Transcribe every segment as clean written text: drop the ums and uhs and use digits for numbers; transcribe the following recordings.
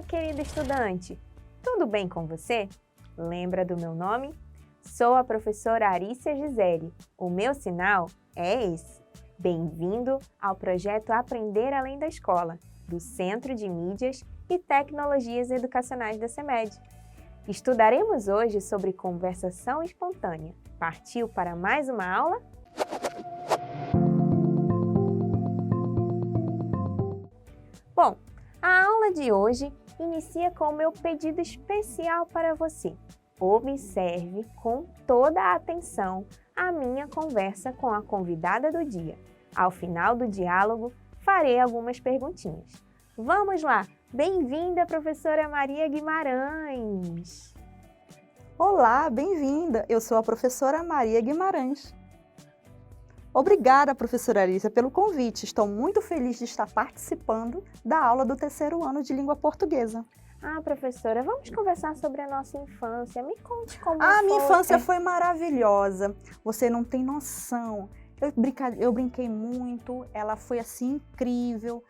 querido estudante! Tudo bem com você? Lembra do meu nome? Sou a professora Arícia Gisele. O meu sinal é esse. Bem-vindo ao projeto Aprender Além da Escola, do Centro de Mídias e Tecnologias Educacionais da CEMED. Estudaremos hoje sobre conversação espontânea. Partiu para mais uma aula? Bom, a aula de hoje inicia com o meu pedido especial para você. Observe com toda a atenção a minha conversa com a convidada do dia. Ao final do diálogo, farei algumas perguntinhas. Vamos lá! Bem-vinda, professora Maria Guimarães! Olá, bem-vinda! Eu sou a professora Maria Guimarães. Obrigada, professora Arícia, pelo convite. Estou muito feliz de estar participando da aula do terceiro ano de língua portuguesa. Professora, vamos conversar sobre a nossa infância. Me conte como foi. Minha infância foi maravilhosa. Você não tem noção. Eu brinquei muito, ela foi assim incrível.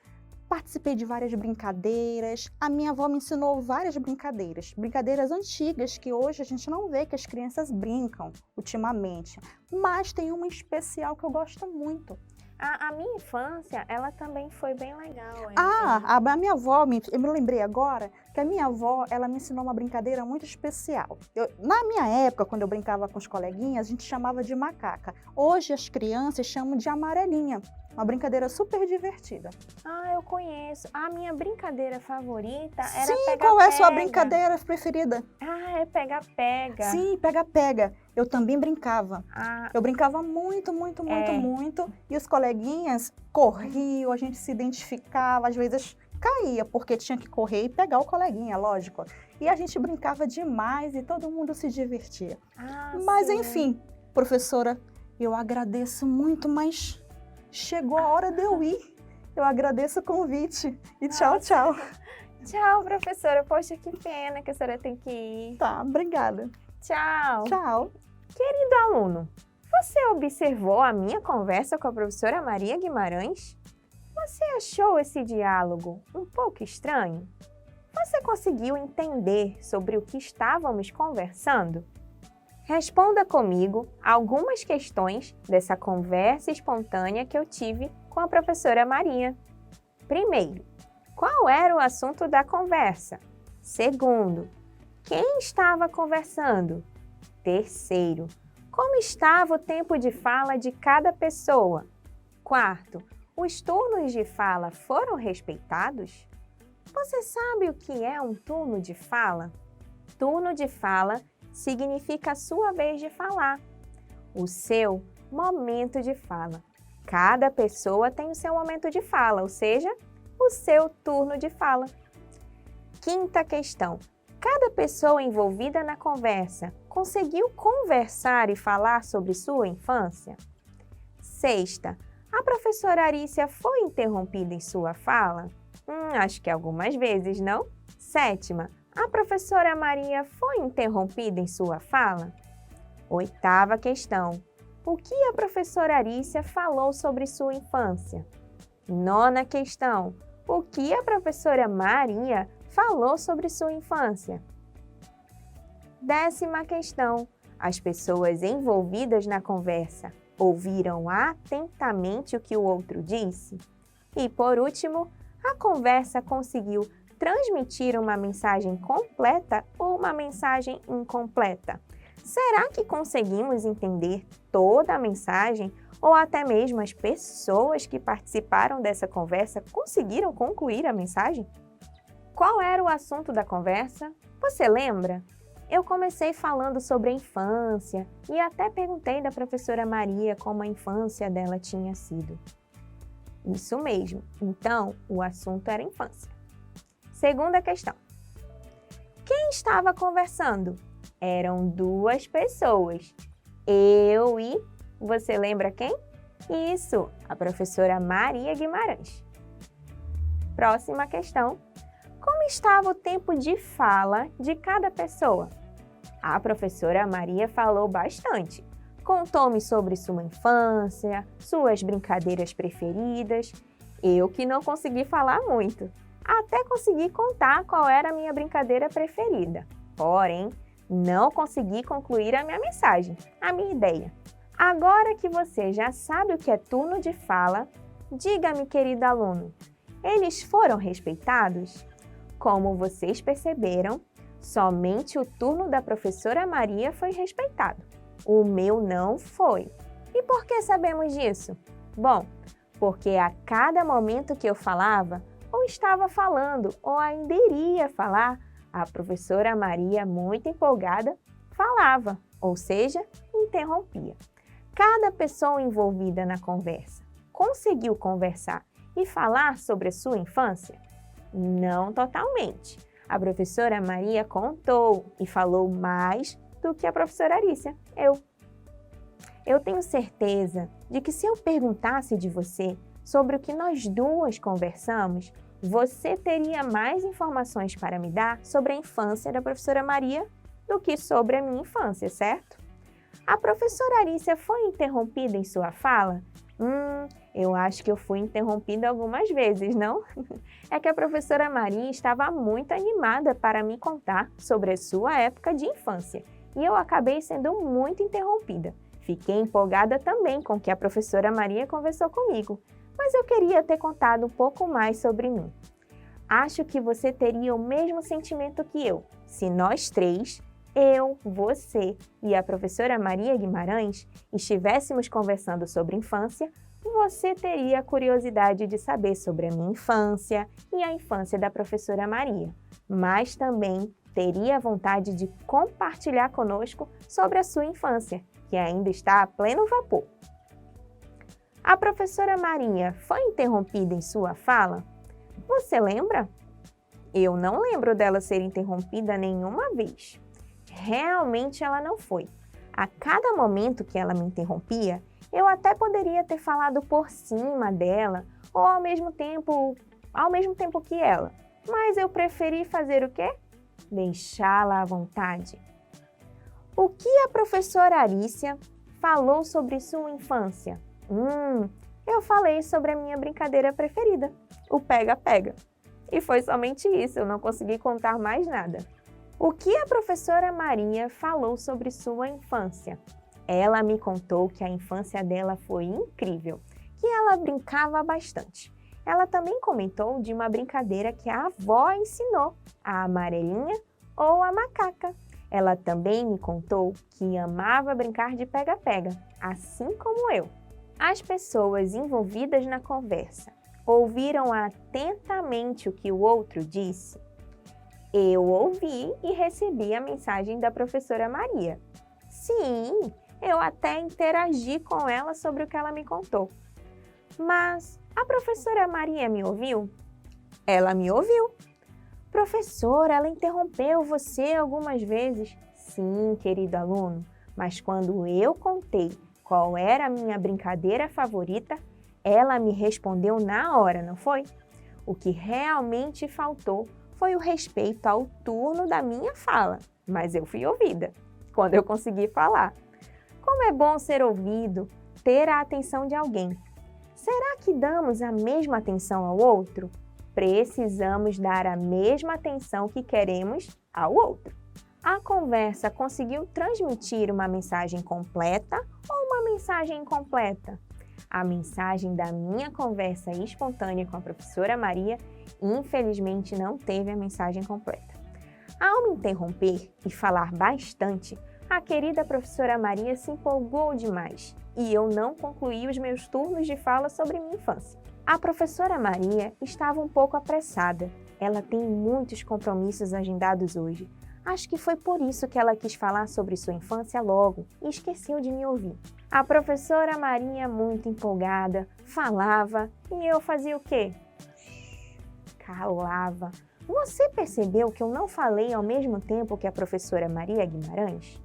Participei de várias brincadeiras. A minha avó me ensinou várias brincadeiras. Brincadeiras antigas que hoje a gente não vê que as crianças brincam ultimamente. Mas tem uma especial que eu gosto muito. A minha infância, ela também foi bem legal. A minha avó, eu me lembrei agora que a minha avó, ela me ensinou uma brincadeira muito especial. Na minha época, quando eu brincava com os coleguinhas, a gente chamava de macaca. Hoje as crianças chamam de amarelinha. Uma brincadeira super divertida. Eu conheço. A minha brincadeira favorita era Sim, pega-pega. Qual é a sua brincadeira preferida? É pega-pega. Sim, pega-pega. Eu também brincava. Eu brincava muito. E os coleguinhas corriam, a gente se identificava, às vezes caía, porque tinha que correr e pegar o coleguinha, lógico. E a gente brincava demais e todo mundo se divertia. Mas sim. enfim, professora, eu agradeço muito, mas chegou a hora de eu ir. Eu agradeço o convite. E tchau. Tchau, professora. Poxa, que pena que a senhora tem que ir. Tá, obrigada. Tchau. Querido aluno, você observou a minha conversa com a professora Maria Guimarães? Você achou esse diálogo um pouco estranho? Você conseguiu entender sobre o que estávamos conversando? Responda comigo algumas questões dessa conversa espontânea que eu tive com a professora Maria. Primeiro, qual era o assunto da conversa? Segundo, quem estava conversando? Terceiro, como estava o tempo de fala de cada pessoa? Quarto, os turnos de fala foram respeitados? Você sabe o que é um turno de fala? Turno de fala significa a sua vez de falar, o seu momento de fala. Cada pessoa tem o seu momento de fala, ou seja, o seu turno de fala. Quinta questão. Cada pessoa envolvida na conversa conseguiu conversar e falar sobre sua infância? Sexta. A professora Arícia foi interrompida em sua fala? Acho que algumas vezes, não? Sétima. A professora Maria foi interrompida em sua fala? Oitava questão. O que a professora Arícia falou sobre sua infância? Nona questão. O que a professora Maria falou sobre sua infância? Décima questão. As pessoas envolvidas na conversa ouviram atentamente o que o outro disse? E, por último, a conversa conseguiu transmitir uma mensagem completa ou uma mensagem incompleta? Será que conseguimos entender toda a mensagem ou até mesmo as pessoas que participaram dessa conversa conseguiram concluir a mensagem? Qual era o assunto da conversa? Você lembra? Eu comecei falando sobre a infância e até perguntei da professora Maria como a infância dela tinha sido. Isso mesmo, então o assunto era infância. Segunda questão. Quem estava conversando? Eram duas pessoas. Eu e... Você lembra quem? Isso, a professora Maria Guimarães. Próxima questão. Como estava o tempo de fala de cada pessoa? A professora Maria falou bastante. Contou-me sobre sua infância, suas brincadeiras preferidas. Eu que não consegui falar muito. Até consegui contar qual era a minha brincadeira preferida. Porém, não consegui concluir a minha mensagem, a minha ideia. Agora que você já sabe o que é turno de fala, diga-me, querido aluno, eles foram respeitados? Como vocês perceberam, somente o turno da professora Maria foi respeitado. O meu não foi. E por que sabemos disso? Bom, porque a cada momento que eu falava, ou estava falando, ou ainda iria falar, a professora Maria, muito empolgada, falava, ou seja, interrompia. Cada pessoa envolvida na conversa conseguiu conversar e falar sobre a sua infância? Não totalmente. A professora Maria contou e falou mais do que a professora Arícia, eu. Eu tenho certeza de que se eu perguntasse de você sobre o que nós duas conversamos, você teria mais informações para me dar sobre a infância da professora Maria do que sobre a minha infância, certo? A professora Arícia foi interrompida em sua fala? Eu acho que eu fui interrompida algumas vezes, não? É que a professora Maria estava muito animada para me contar sobre a sua época de infância e eu acabei sendo muito interrompida. Fiquei empolgada também com o que a professora Maria conversou comigo, mas eu queria ter contado um pouco mais sobre mim. Acho que você teria o mesmo sentimento que eu, se nós três, eu, você e a professora Maria Guimarães, estivéssemos conversando sobre infância, você teria a curiosidade de saber sobre a minha infância e a infância da professora Maria, mas também teria vontade de compartilhar conosco sobre a sua infância, que ainda está a pleno vapor. A professora Maria foi interrompida em sua fala? Você lembra? Eu não lembro dela ser interrompida nenhuma vez. Realmente ela não foi. A cada momento que ela me interrompia, eu até poderia ter falado por cima dela ou ao mesmo tempo que ela. Mas eu preferi fazer o quê? Deixá-la à vontade. O que a professora Arícia falou sobre sua infância? Eu falei sobre a minha brincadeira preferida, o pega-pega. E foi somente isso, eu não consegui contar mais nada. O que a professora Maria falou sobre sua infância? Ela me contou que a infância dela foi incrível, que ela brincava bastante. Ela também comentou de uma brincadeira que a avó ensinou, a amarelinha ou a macaca. Ela também me contou que amava brincar de pega-pega, assim como eu. As pessoas envolvidas na conversa ouviram atentamente o que o outro disse? Eu ouvi e recebi a mensagem da professora Maria. Sim, eu até interagi com ela sobre o que ela me contou. Mas a professora Maria me ouviu? Ela me ouviu. Professora, ela interrompeu você algumas vezes. Sim, querido aluno, mas quando eu contei qual era a minha brincadeira favorita, ela me respondeu na hora, não foi? O que realmente faltou foi o respeito ao turno da minha fala, mas eu fui ouvida quando eu consegui falar. Como é bom ser ouvido, ter a atenção de alguém. Será que damos a mesma atenção ao outro? Precisamos dar a mesma atenção que queremos ao outro. A conversa conseguiu transmitir uma mensagem completa ou uma mensagem incompleta? A mensagem da minha conversa espontânea com a professora Maria, infelizmente, não teve a mensagem completa. Ao me interromper e falar bastante, a querida professora Maria se empolgou demais e eu não concluí os meus turnos de fala sobre minha infância. A professora Maria estava um pouco apressada. Ela tem muitos compromissos agendados hoje. Acho que foi por isso que ela quis falar sobre sua infância logo e esqueceu de me ouvir. A professora Maria, muito empolgada, falava e eu fazia o quê? Calava. Você percebeu que eu não falei ao mesmo tempo que a professora Maria Guimarães?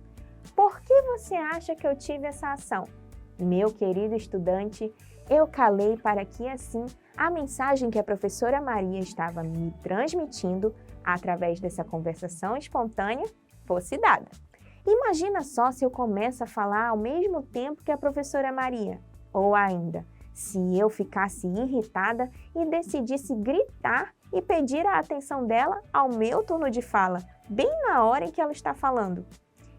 Por que você acha que eu tive essa ação? Meu querido estudante, eu calei para que assim a mensagem que a professora Maria estava me transmitindo através dessa conversação espontânea fosse dada. Imagina só se eu começo a falar ao mesmo tempo que a professora Maria. Ou ainda, se eu ficasse irritada e decidisse gritar e pedir a atenção dela ao meu turno de fala, bem na hora em que ela está falando.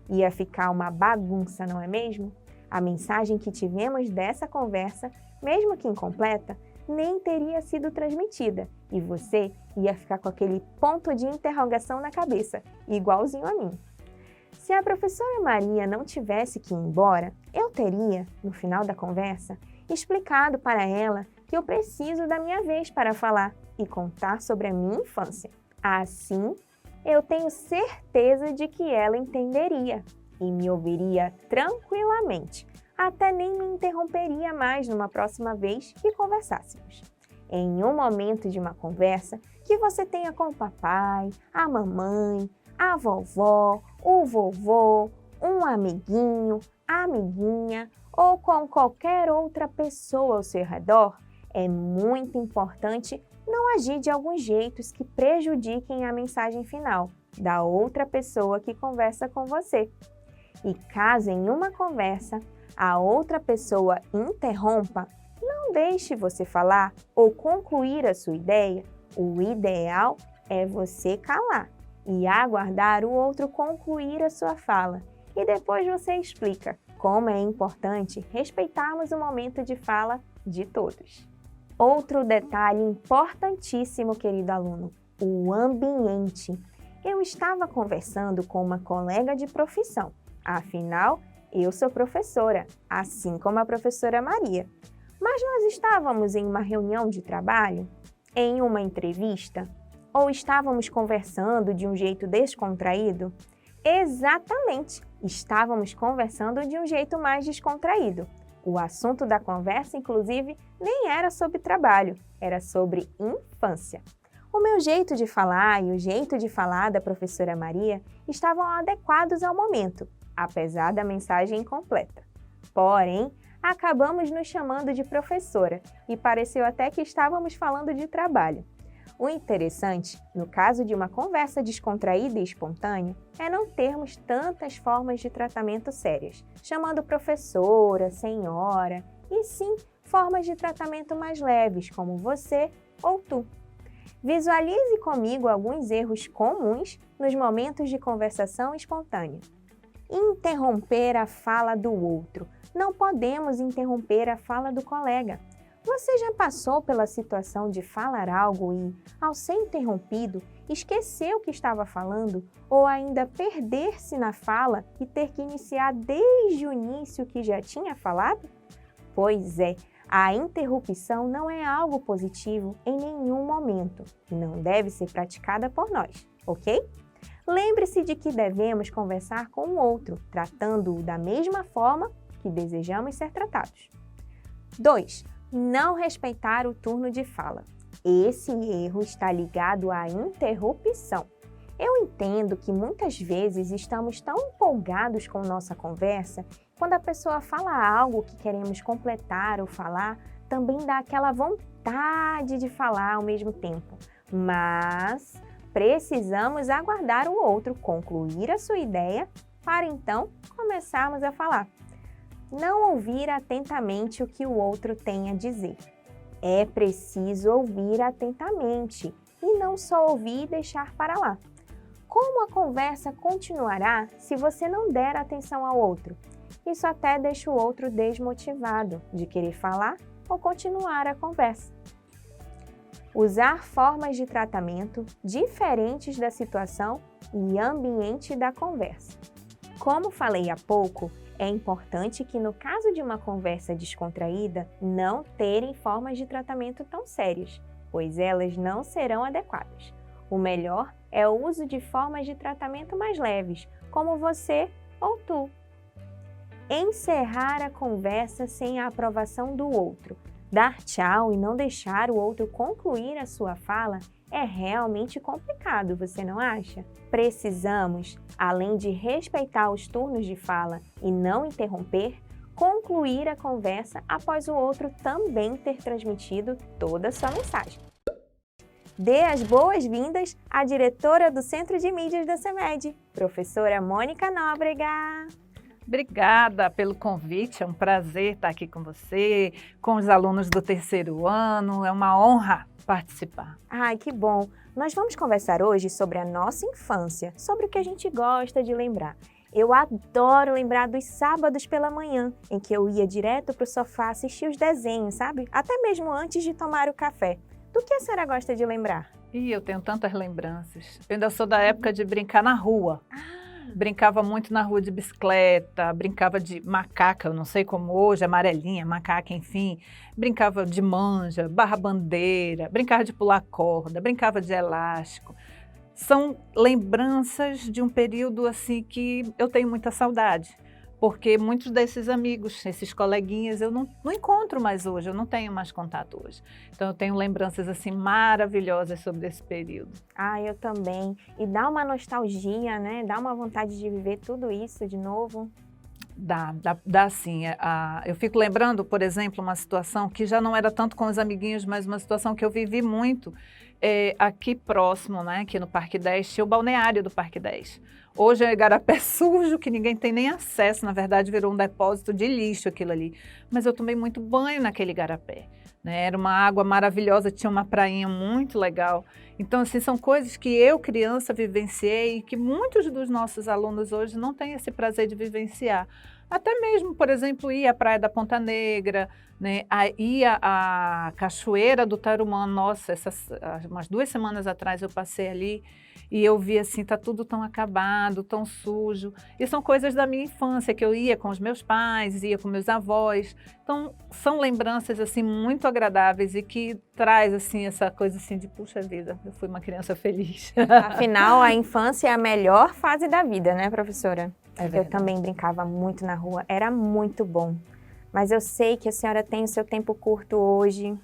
Ia ficar uma bagunça, não é mesmo? A mensagem que tivemos dessa conversa, mesmo que incompleta, nem teria sido transmitida e você ia ficar com aquele ponto de interrogação na cabeça, igualzinho a mim. Se a professora Maria não tivesse que ir embora, eu teria, no final da conversa, explicado para ela que eu preciso da minha vez para falar e contar sobre a minha infância. Assim, eu tenho certeza de que ela entenderia e me ouviria tranquilamente, até nem me interromperia mais numa próxima vez que conversássemos. Em um momento de uma conversa que você tenha com o papai, a mamãe, a vovó, o vovô, um amiguinho, a amiguinha ou com qualquer outra pessoa ao seu redor, é muito importante não agir de alguns jeitos que prejudiquem a mensagem final da outra pessoa que conversa com você. E caso em uma conversa a outra pessoa interrompa, não deixe você falar ou concluir a sua ideia. O ideal é você calar e aguardar o outro concluir a sua fala. E depois você explica como é importante respeitarmos o momento de fala de todos. Outro detalhe importantíssimo, querido aluno, o ambiente. Eu estava conversando com uma colega de profissão. Afinal, eu sou professora, assim como a professora Maria. Mas nós estávamos em uma reunião de trabalho, em uma entrevista, ou estávamos conversando de um jeito descontraído? Exatamente, estávamos conversando de um jeito mais descontraído. O assunto da conversa, inclusive, nem era sobre trabalho, era sobre infância. O meu jeito de falar e o jeito de falar da professora Maria estavam adequados ao momento, apesar da mensagem incompleta. Porém, acabamos nos chamando de professora e pareceu até que estávamos falando de trabalho. O interessante, no caso de uma conversa descontraída e espontânea, é não termos tantas formas de tratamento sérias, chamando professora, senhora, e sim formas de tratamento mais leves, como você ou tu. Visualize comigo alguns erros comuns nos momentos de conversação espontânea. Interromper a fala do outro. Não podemos interromper a fala do colega. Você já passou pela situação de falar algo e, ao ser interrompido, esqueceu o que estava falando ou ainda perder-se na fala e ter que iniciar desde o início o que já tinha falado? Pois é, a interrupção não é algo positivo em nenhum momento e não deve ser praticada por nós, ok? Lembre-se de que devemos conversar com o outro, tratando-o da mesma forma que desejamos ser tratados. 2. Não respeitar o turno de fala. Esse erro está ligado à interrupção. Eu entendo que muitas vezes estamos tão empolgados com nossa conversa, quando a pessoa fala algo que queremos completar ou falar, também dá aquela vontade de falar ao mesmo tempo. Mas precisamos aguardar o outro concluir a sua ideia para então começarmos a falar. Não ouvir atentamente o que o outro tem a dizer. É preciso ouvir atentamente e não só ouvir e deixar para lá. Como a conversa continuará se você não der atenção ao outro? Isso até deixa o outro desmotivado de querer falar ou continuar a conversa. Usar formas de tratamento diferentes da situação e ambiente da conversa. Como falei há pouco, é importante que, no caso de uma conversa descontraída, não terem formas de tratamento tão sérias, pois elas não serão adequadas. O melhor é o uso de formas de tratamento mais leves, como você ou tu. Encerrar a conversa sem a aprovação do outro. Dar tchau e não deixar o outro concluir a sua fala é realmente complicado, você não acha? Precisamos, além de respeitar os turnos de fala e não interromper, concluir a conversa após o outro também ter transmitido toda a sua mensagem. Dê as boas-vindas à diretora do Centro de Mídias da CEMED, professora Mônica Nóbrega. Obrigada pelo convite, é um prazer estar aqui com você, com os alunos do terceiro ano, é uma honra participar. Ai, que bom! Nós vamos conversar hoje sobre a nossa infância, sobre o que a gente gosta de lembrar. Eu adoro lembrar dos sábados pela manhã, em que eu ia direto para o sofá assistir os desenhos, sabe? Até mesmo antes de tomar o café. Do que a senhora gosta de lembrar? E eu tenho tantas lembranças. Eu ainda sou da época de brincar na rua. Brincava muito na rua de bicicleta, brincava de macaca, eu não sei como hoje, amarelinha, macaca, enfim. Brincava de manja, barra-bandeira, brincava de pular corda, brincava de elástico. São lembranças de um período assim que eu tenho muita saudade, porque muitos desses amigos, esses coleguinhas, eu não encontro mais hoje, eu não tenho mais contato hoje. Então eu tenho lembranças assim maravilhosas sobre esse período. Ah, eu também. E dá uma nostalgia, né? Dá uma vontade de viver tudo isso de novo. Dá sim. Eu fico lembrando, por exemplo, uma situação que já não era tanto com os amiguinhos, mas uma situação que eu vivi muito aqui próximo, né? Aqui no Parque 10, tinha o balneário do Parque 10. Hoje é igarapé sujo, que ninguém tem nem acesso, na verdade virou um depósito de lixo aquilo ali. Mas eu tomei muito banho naquele igarapé, né? Era uma água maravilhosa, tinha uma prainha muito legal. Então, assim, são coisas que eu, criança, vivenciei e que muitos dos nossos alunos hoje não têm esse prazer de vivenciar. Até mesmo, por exemplo, ir à Praia da Ponta Negra, né? Ir à Cachoeira do Tarumã. Nossa, umas 2 semanas atrás eu passei ali e eu vi assim, tá tudo tão acabado, tão sujo. E são coisas da minha infância, que eu ia com os meus pais, ia com meus avós. Então, são lembranças assim muito agradáveis e que traz assim essa coisa assim de puxa vida, eu fui uma criança feliz. Afinal, a infância é a melhor fase da vida, né, professora? É Eu verdade. também brincava muito na rua, era muito bom. Mas eu sei que a senhora tem o seu tempo curto hoje.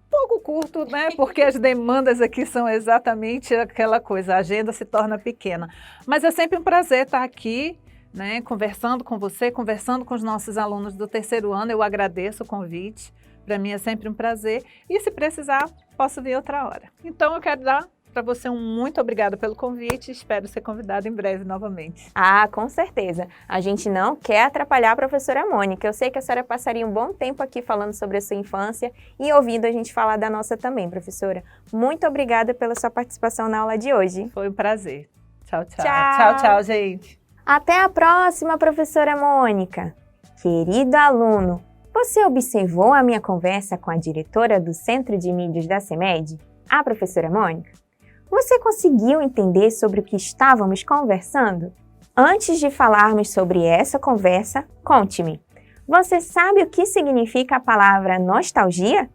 Pouco curto, né? Porque as demandas aqui são exatamente aquela coisa, a agenda se torna pequena. Mas é sempre um prazer estar aqui, né? Conversando com você, conversando com os nossos alunos do terceiro ano. Eu agradeço o convite. Para mim é sempre um prazer. E se precisar, posso vir outra hora. Então eu quero dar para você um muito obrigada pelo convite. Espero ser convidada em breve novamente. Ah, com certeza. A gente não quer atrapalhar a professora Mônica. Eu sei que a senhora passaria um bom tempo aqui falando sobre a sua infância e ouvindo a gente falar da nossa também, professora. Muito obrigada pela sua participação na aula de hoje. Foi um prazer. Tchau, tchau. Tchau. Tchau, tchau, gente. Até a próxima, professora Mônica. Querido aluno, você observou a minha conversa com a diretora do Centro de Mídias da CEMED, a professora Mônica? Você conseguiu entender sobre o que estávamos conversando? Antes de falarmos sobre essa conversa, conte-me. Você sabe o que significa a palavra nostalgia?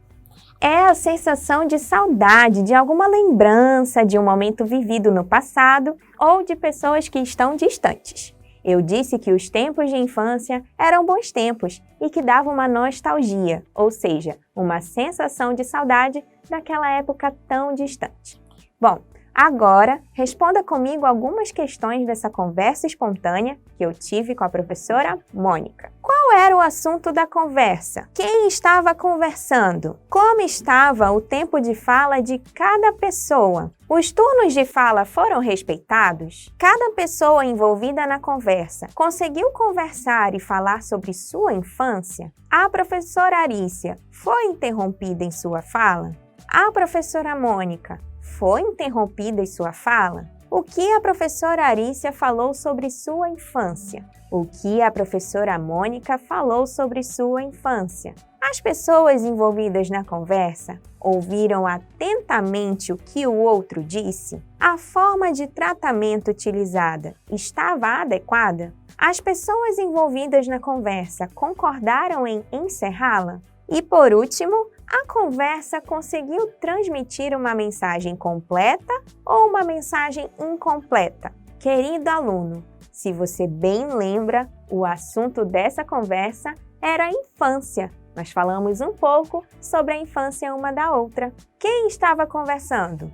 É a sensação de saudade de alguma lembrança de um momento vivido no passado ou de pessoas que estão distantes. Eu disse que os tempos de infância eram bons tempos e que davam uma nostalgia, ou seja, uma sensação de saudade daquela época tão distante. Bom, agora responda comigo algumas questões dessa conversa espontânea que eu tive com a professora Mônica. Qual era o assunto da conversa? Quem estava conversando? Como estava o tempo de fala de cada pessoa? Os turnos de fala foram respeitados? Cada pessoa envolvida na conversa conseguiu conversar e falar sobre sua infância? A professora Arícia foi interrompida em sua fala? A professora Mônica foi interrompida em sua fala? O que a professora Arícia falou sobre sua infância? O que a professora Mônica falou sobre sua infância? As pessoas envolvidas na conversa ouviram atentamente o que o outro disse? A forma de tratamento utilizada estava adequada? As pessoas envolvidas na conversa concordaram em encerrá-la? E por último, a conversa conseguiu transmitir uma mensagem completa ou uma mensagem incompleta? Querido aluno, se você bem lembra, o assunto dessa conversa era a infância. Nós falamos um pouco sobre a infância uma da outra. Quem estava conversando?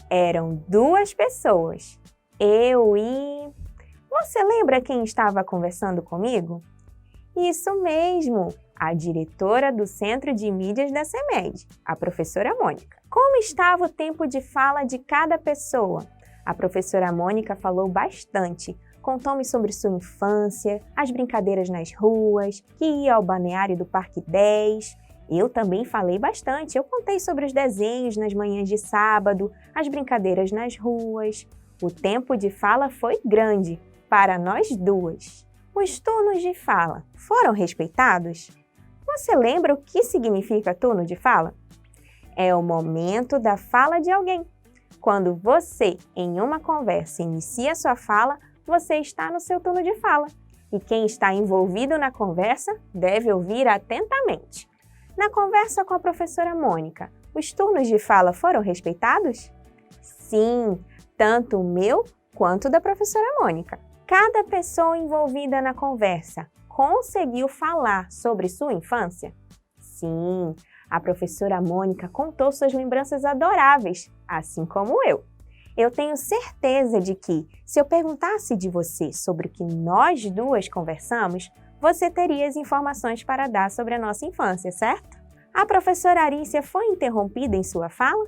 Eram 2 pessoas. Eu e... Você lembra quem estava conversando comigo? Isso mesmo! A diretora do Centro de Mídias da CEMED, a professora Mônica. Como estava o tempo de fala de cada pessoa? A professora Mônica falou bastante, contou-me sobre sua infância, as brincadeiras nas ruas, que ia ao balneário do Parque 10. Eu também falei bastante. Eu contei sobre os desenhos nas manhãs de sábado, as brincadeiras nas ruas. O tempo de fala foi grande para nós duas. Os turnos de fala foram respeitados? Você lembra o que significa turno de fala? É o momento da fala de alguém. Quando você, em uma conversa, inicia sua fala, você está no seu turno de fala. E quem está envolvido na conversa deve ouvir atentamente. Na conversa com a professora Mônica, os turnos de fala foram respeitados? Sim, tanto o meu quanto o da professora Mônica. Cada pessoa envolvida na conversa conseguiu falar sobre sua infância? Sim, a professora Mônica contou suas lembranças adoráveis, assim como eu. Eu tenho certeza de que, se eu perguntasse de você sobre o que nós duas conversamos, você teria as informações para dar sobre a nossa infância, certo? A professora Arícia foi interrompida em sua fala?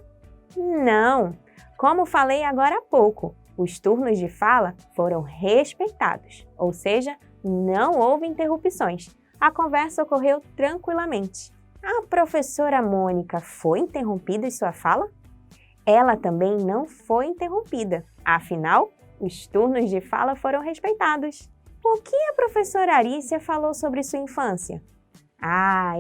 Não! Como falei agora há pouco, os turnos de fala foram respeitados, ou seja, não houve interrupções. A conversa ocorreu tranquilamente. A professora Mônica foi interrompida em sua fala? Ela também não foi interrompida. Afinal, os turnos de fala foram respeitados. O que a professora Arícia falou sobre sua infância?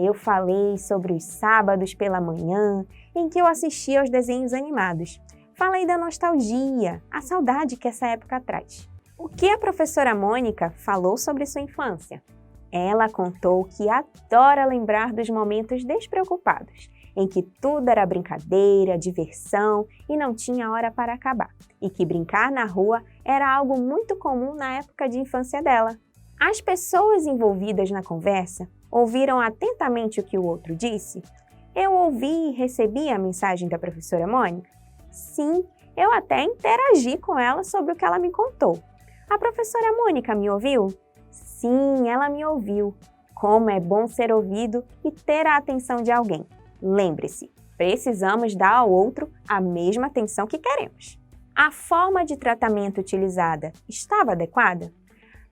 Eu falei sobre os sábados pela manhã, em que eu assistia aos desenhos animados. Falei da nostalgia, a saudade que essa época traz. O que a professora Mônica falou sobre sua infância? Ela contou que adora lembrar dos momentos despreocupados, em que tudo era brincadeira, diversão e não tinha hora para acabar, e que brincar na rua era algo muito comum na época de infância dela. As pessoas envolvidas na conversa ouviram atentamente o que o outro disse? Eu ouvi e recebi a mensagem da professora Mônica? Sim, eu até interagi com ela sobre o que ela me contou. A professora Mônica me ouviu? Sim, ela me ouviu. Como é bom ser ouvido e ter a atenção de alguém. Lembre-se, precisamos dar ao outro a mesma atenção que queremos. A forma de tratamento utilizada estava adequada?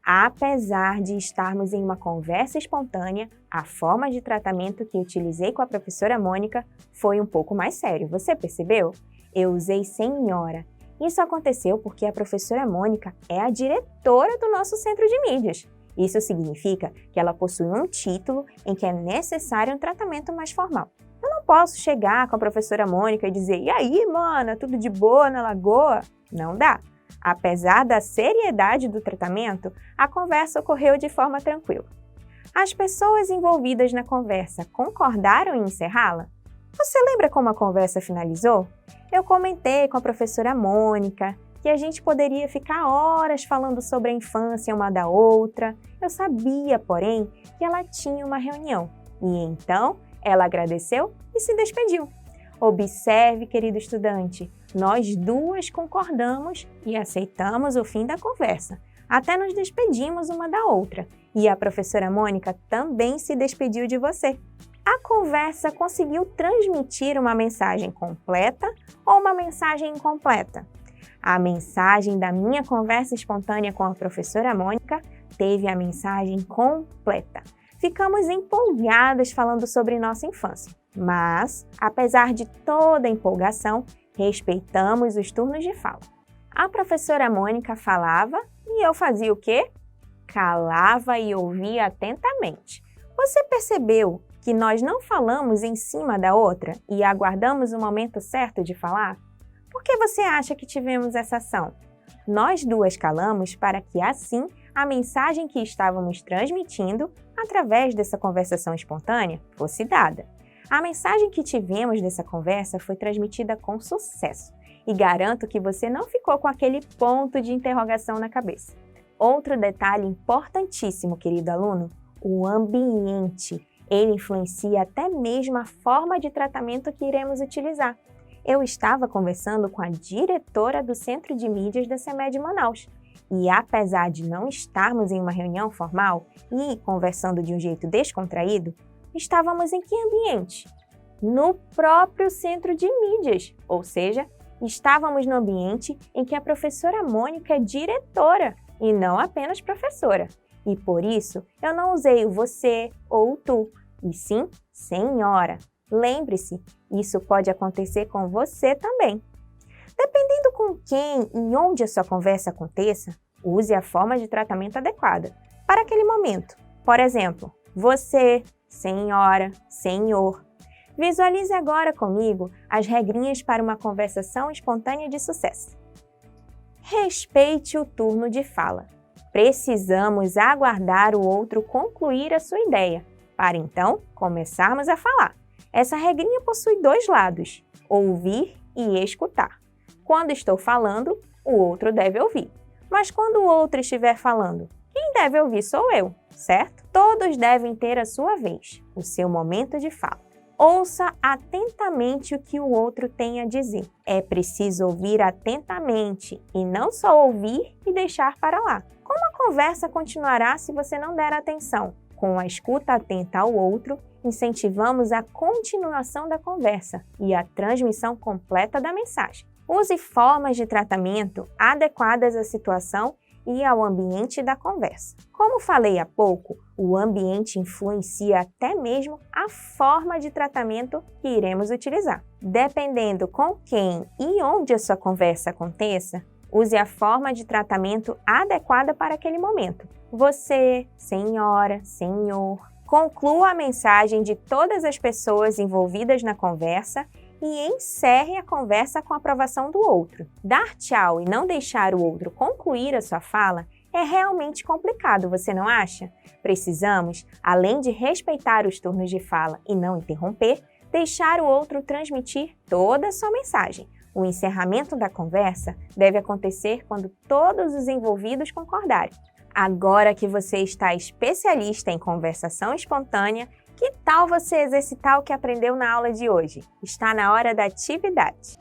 Apesar de estarmos em uma conversa espontânea, a forma de tratamento que utilizei com a professora Mônica foi um pouco mais sério. Você percebeu? Eu usei senhora. Isso aconteceu porque a professora Mônica é a diretora do nosso centro de mídias. Isso significa que ela possui um título em que é necessário um tratamento mais formal. Eu não posso chegar com a professora Mônica e dizer: "E aí, mana, tudo de boa na lagoa?" Não dá. Apesar da seriedade do tratamento, a conversa ocorreu de forma tranquila. As pessoas envolvidas na conversa concordaram em encerrá-la? Você lembra como a conversa finalizou? Eu comentei com a professora Mônica que a gente poderia ficar horas falando sobre a infância uma da outra. Eu sabia, porém, que ela tinha uma reunião. E então, ela agradeceu e se despediu. Observe, querido estudante, nós duas concordamos e aceitamos o fim da conversa. Até nos despedimos uma da outra. E a professora Mônica também se despediu de você. A conversa conseguiu transmitir uma mensagem completa ou uma mensagem incompleta? A mensagem da minha conversa espontânea com a professora Mônica teve a mensagem completa. Ficamos empolgadas falando sobre nossa infância, mas, apesar de toda a empolgação, respeitamos os turnos de fala. A professora Mônica falava e eu fazia o quê? Calava e ouvia atentamente. Você percebeu que nós não falamos em cima da outra e aguardamos o momento certo de falar? Por que você acha que tivemos essa ação? Nós duas calamos para que, assim, a mensagem que estávamos transmitindo, através dessa conversação espontânea, fosse dada. A mensagem que tivemos dessa conversa foi transmitida com sucesso e garanto que você não ficou com aquele ponto de interrogação na cabeça. Outro detalhe importantíssimo, querido aluno, o ambiente. Ele influencia até mesmo a forma de tratamento que iremos utilizar. Eu estava conversando com a diretora do Centro de Mídias da CEMED Manaus e, apesar de não estarmos em uma reunião formal e conversando de um jeito descontraído, estávamos em que ambiente? No próprio Centro de Mídias, ou seja, estávamos no ambiente em que a professora Mônica é diretora. e não apenas professora. E por isso, eu não usei o você ou o tu, e sim senhora. Lembre-se, isso pode acontecer com você também. Dependendo com quem e onde a sua conversa aconteça, use a forma de tratamento adequada para aquele momento. Por exemplo, você, senhora, senhor. Visualize agora comigo as regrinhas para uma conversação espontânea de sucesso. Respeite o turno de fala. Precisamos aguardar o outro concluir a sua ideia, para então começarmos a falar. Essa regrinha possui dois lados, ouvir e escutar. Quando estou falando, o outro deve ouvir. Mas quando o outro estiver falando, quem deve ouvir sou eu, certo? Todos devem ter a sua vez, o seu momento de fala. Ouça atentamente o que o outro tem a dizer. É preciso ouvir atentamente e não só ouvir e deixar para lá. Como a conversa continuará se você não der atenção? Com a escuta atenta ao outro, incentivamos a continuação da conversa e a transmissão completa da mensagem. Use formas de tratamento adequadas à situação e ao ambiente da conversa. Como falei há pouco, o ambiente influencia até mesmo a forma de tratamento que iremos utilizar. Dependendo com quem e onde a sua conversa aconteça, use a forma de tratamento adequada para aquele momento. Você, senhora, senhor. Conclua a mensagem de todas as pessoas envolvidas na conversa e encerre a conversa com a aprovação do outro. Dar tchau e não deixar o outro concluir a sua fala é realmente complicado, você não acha? Precisamos, além de respeitar os turnos de fala e não interromper, deixar o outro transmitir toda a sua mensagem. O encerramento da conversa deve acontecer quando todos os envolvidos concordarem. Agora que você está especialista em conversação espontânea, que tal você exercitar o que aprendeu na aula de hoje? Está na hora da atividade.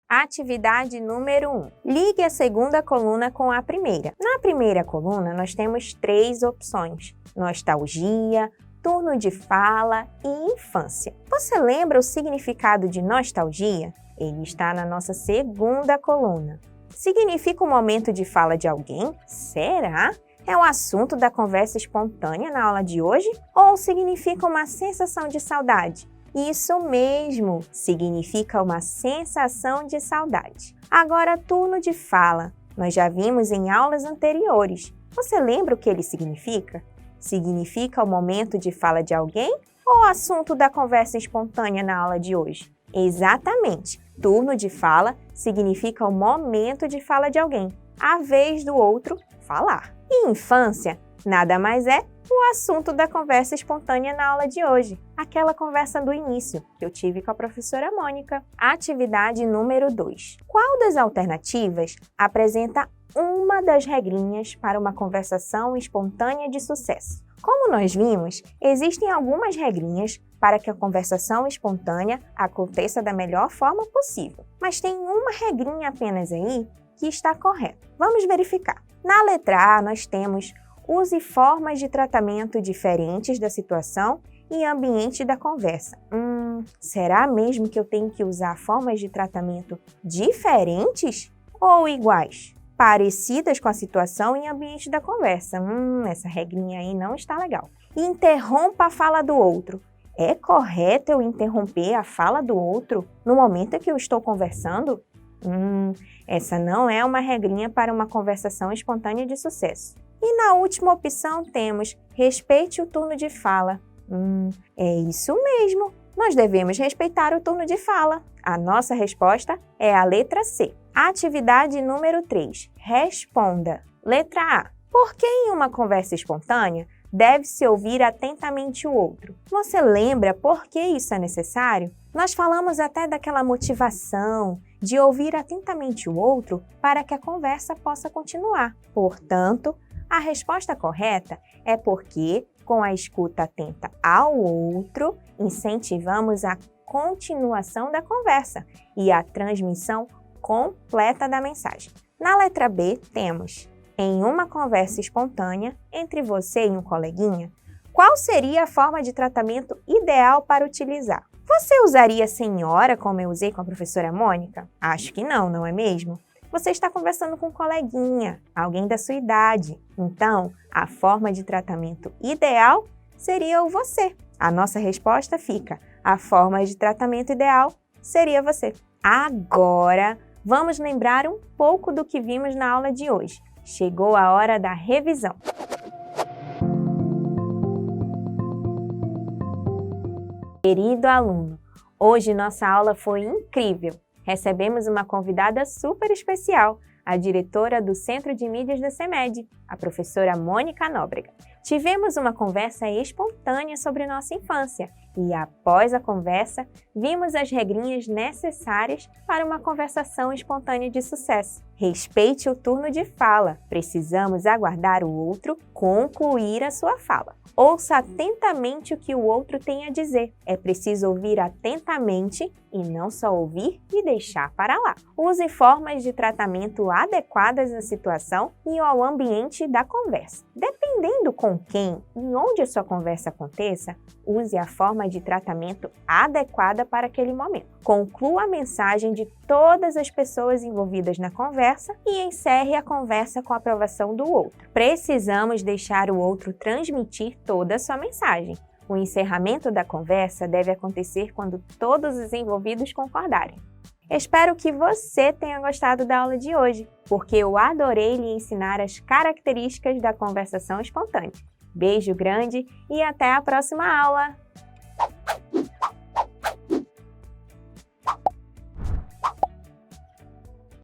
Atividade número 1. Ligue a segunda coluna com a primeira. Na primeira coluna, nós temos 3 opções: nostalgia, turno de fala e infância. Você lembra o significado de nostalgia? Ele está na nossa segunda coluna. Significa um momento de fala de alguém? Será? É o assunto da conversa espontânea na aula de hoje? Ou significa uma sensação de saudade? Isso mesmo, significa uma sensação de saudade. Agora, turno de fala. Nós já vimos em aulas anteriores. Você lembra o que ele significa? Significa o momento de fala de alguém ou o assunto da conversa espontânea na aula de hoje? Exatamente. Turno de fala significa o momento de fala de alguém, a vez do outro falar. E infância nada mais é o assunto da conversa espontânea na aula de hoje, aquela conversa do início que eu tive com a professora Mônica. Atividade número 2. Qual das alternativas apresenta uma das regrinhas para uma conversação espontânea de sucesso? Como nós vimos, existem algumas regrinhas para que a conversação espontânea aconteça da melhor forma possível. Mas tem uma regrinha apenas aí que está correta. Vamos verificar. Na letra A, nós temos: use formas de tratamento diferentes da situação e ambiente da conversa. Será mesmo que eu tenho que usar formas de tratamento diferentes ou iguais? Parecidas com a situação e ambiente da conversa. Essa regrinha aí não está legal. Interrompa a fala do outro. É correto eu interromper a fala do outro no momento em que eu estou conversando? Essa não é uma regrinha para uma conversação espontânea de sucesso. E na última opção temos: respeite o turno de fala. É isso mesmo. Nós devemos respeitar o turno de fala. A nossa resposta é a letra C. Atividade número 3. Responda. Letra A. Por que em uma conversa espontânea deve-se ouvir atentamente o outro? Você lembra por que isso é necessário? Nós falamos até daquela motivação de ouvir atentamente o outro para que a conversa possa continuar. Portanto, a resposta correta é porque, com a escuta atenta ao outro, incentivamos a continuação da conversa e a transmissão completa da mensagem. Na letra B, temos: em uma conversa espontânea entre você e um coleguinha, qual seria a forma de tratamento ideal para utilizar? Você usaria senhora como eu usei com a professora Mônica? Acho que não, não é mesmo? Você está conversando com um coleguinha, alguém da sua idade. Então, a forma de tratamento ideal seria o você. A nossa resposta fica: a forma de tratamento ideal seria você. Agora, vamos lembrar um pouco do que vimos na aula de hoje. Chegou a hora da revisão. Querido aluno, hoje nossa aula foi incrível. Recebemos uma convidada super especial, a diretora do Centro de Mídias da CEMED, a professora Mônica Nóbrega. Tivemos uma conversa espontânea sobre nossa infância e, após a conversa, vimos as regrinhas necessárias para uma conversação espontânea de sucesso. Respeite o turno de fala. Precisamos aguardar o outro concluir a sua fala. Ouça atentamente o que o outro tem a dizer. É preciso ouvir atentamente e não só ouvir e deixar para lá. Use formas de tratamento adequadas à situação e ao ambiente da conversa. Dependendo com quem e onde a sua conversa aconteça, use a forma de tratamento adequada para aquele momento. Conclua a mensagem de todas as pessoas envolvidas na conversa e encerre a conversa com a aprovação do outro. Precisamos deixar o outro transmitir toda a sua mensagem. O encerramento da conversa deve acontecer quando todos os envolvidos concordarem. Espero que você tenha gostado da aula de hoje, porque eu adorei lhe ensinar as características da conversação espontânea. Beijo grande e até a próxima aula!